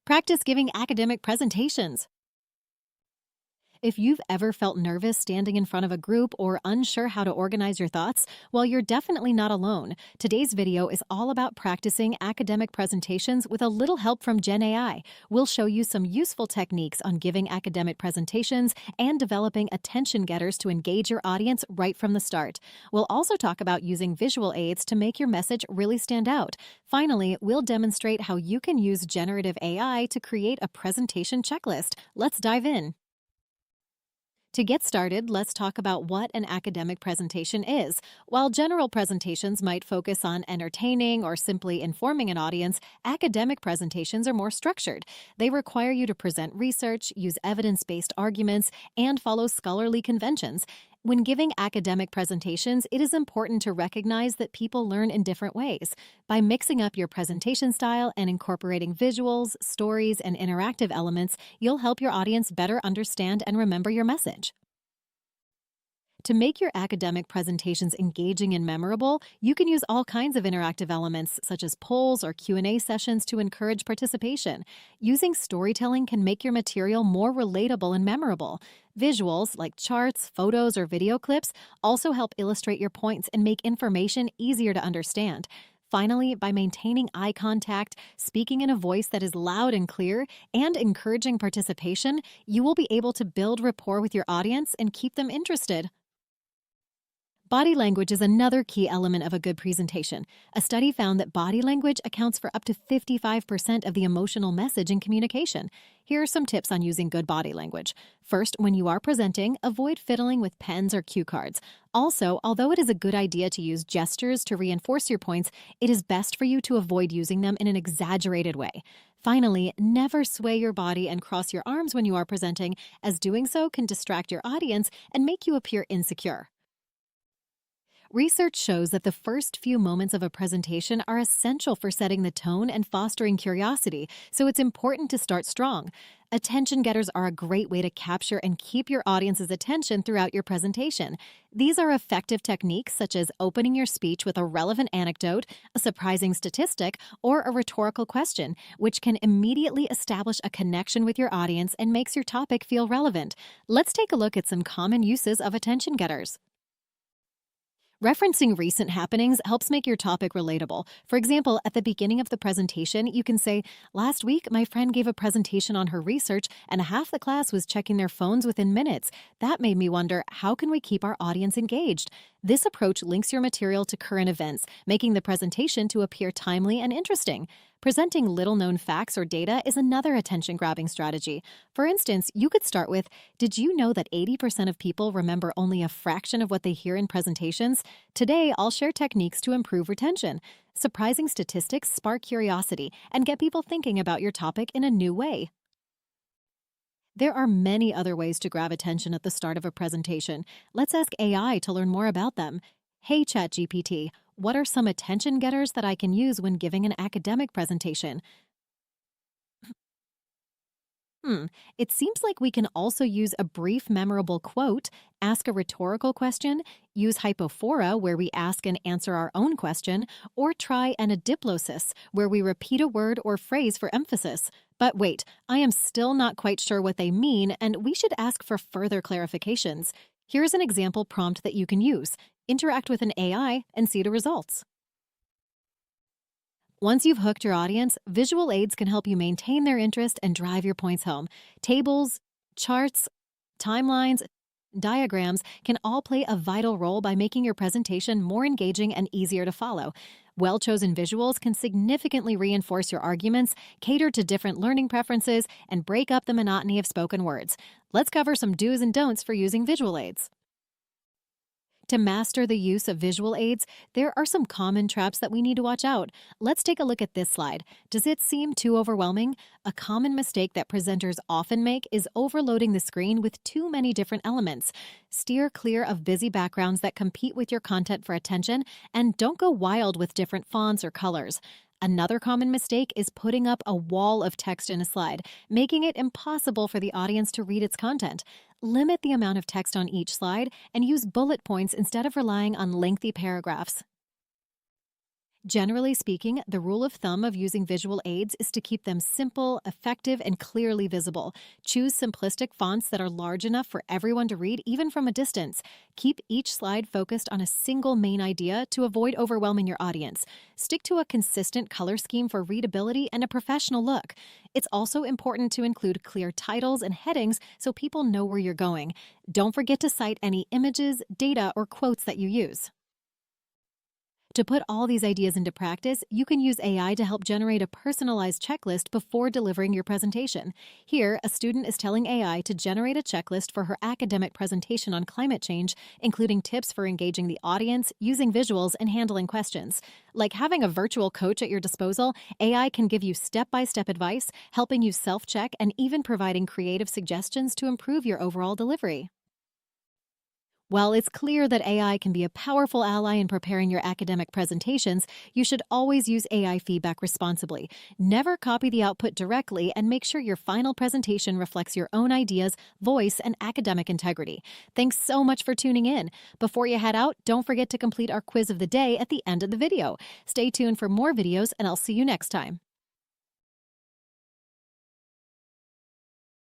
Practice giving academic presentations. If you've ever felt nervous standing in front of a group or unsure how to organize your thoughts, well, you're definitely not alone. Today's video is all about practicing academic presentations with a little help from Gen AI. We'll show you some useful techniques on giving academic presentations and developing attention getters to engage your audience right from the start. We'll also talk about using visual aids to make your message really stand out. Finally, we'll demonstrate how you can use generative AI to create a presentation checklist. Let's dive in. To get started, let's talk about what an academic presentation is. While general presentations might focus on entertaining or simply informing an audience, academic presentations are more structured. They require you to present research, use evidence-based arguments, and follow scholarly conventions. When giving academic presentations, it is important to recognize that people learn in different ways. By mixing up your presentation style and incorporating visuals, stories, and interactive elements, you'll help your audience better understand and remember your message. To make your academic presentations engaging and memorable, you can use all kinds of interactive elements, such as polls or Q&A sessions to encourage participation. Using storytelling can make your material more relatable and memorable. Visuals, like charts, photos, or video clips, also help illustrate your points and make information easier to understand. Finally, by maintaining eye contact, speaking in a voice that is loud and clear, and encouraging participation, you will be able to build rapport with your audience and keep them interested. Body language is another key element of a good presentation. A study found that body language accounts for up to 55% of the emotional message in communication. Here are some tips on using good body language. First, when you are presenting, avoid fiddling with pens or cue cards. Also, although it is a good idea to use gestures to reinforce your points, it is best for you to avoid using them in an exaggerated way. Finally, never sway your body and cross your arms when you are presenting, as doing so can distract your audience and make you appear insecure. Research shows that the first few moments of a presentation are essential for setting the tone and fostering curiosity, so it's important to start strong. Attention getters are a great way to capture and keep your audience's attention throughout your presentation. These are effective techniques such as opening your speech with a relevant anecdote, a surprising statistic, or a rhetorical question, which can immediately establish a connection with your audience and makes your topic feel relevant. Let's take a look at some common uses of attention getters. Referencing recent happenings helps make your topic relatable. For example, at the beginning of the presentation, you can say, "Last week, my friend gave a presentation on her research, and half the class was checking their phones within minutes. That made me wonder, how can we keep our audience engaged?" This approach links your material to current events, making the presentation to appear timely and interesting. Presenting little-known facts or data is another attention-grabbing strategy. For instance, you could start with, "Did you know that 80% of people remember only a fraction of what they hear in presentations? Today, I'll share techniques to improve retention." Surprising statistics spark curiosity and get people thinking about your topic in a new way. There are many other ways to grab attention at the start of a presentation. Let's ask AI to learn more about them. Hey ChatGPT, what are some attention getters that I can use when giving an academic presentation? It seems like we can also use a brief, memorable quote, ask a rhetorical question, use hypophora, where we ask and answer our own question, or try anadiplosis, where we repeat a word or phrase for emphasis. But wait, I am still not quite sure what they mean, and we should ask for further clarifications. Here's an example prompt that you can use. Interact with an AI and see the results. Once you've hooked your audience, visual aids can help you maintain their interest and drive your points home. Tables, charts, timelines, diagrams can all play a vital role by making your presentation more engaging and easier to follow. Well-chosen visuals can significantly reinforce your arguments, cater to different learning preferences, and break up the monotony of spoken words. Let's cover some do's and don'ts for using visual aids. To master the use of visual aids, there are some common traps that we need to watch out. Let's take a look at this slide. Does it seem too overwhelming? A common mistake that presenters often make is overloading the screen with too many different elements. Steer clear of busy backgrounds that compete with your content for attention, and don't go wild with different fonts or colors. Another common mistake is putting up a wall of text in a slide, making it impossible for the audience to read its content. Limit the amount of text on each slide and use bullet points instead of relying on lengthy paragraphs. Generally speaking, the rule of thumb of using visual aids is to keep them simple, effective, and clearly visible. Choose simplistic fonts that are large enough for everyone to read, even from a distance. Keep each slide focused on a single main idea to avoid overwhelming your audience. Stick to a consistent color scheme for readability and a professional look. It's also important to include clear titles and headings so people know where you're going. Don't forget to cite any images, data, or quotes that you use. To put all these ideas into practice, you can use AI to help generate a personalized checklist before delivering your presentation. Here, a student is telling AI to generate a checklist for her academic presentation on climate change, including tips for engaging the audience, using visuals, and handling questions. Like having a virtual coach at your disposal, AI can give you step-by-step advice, helping you self-check, and even providing creative suggestions to improve your overall delivery. While it's clear that AI can be a powerful ally in preparing your academic presentations, you should always use AI feedback responsibly. Never copy the output directly, and make sure your final presentation reflects your own ideas, voice, and academic integrity. Thanks so much for tuning in. Before you head out, don't forget to complete our quiz of the day at the end of the video. Stay tuned for more videos, and I'll see you next time.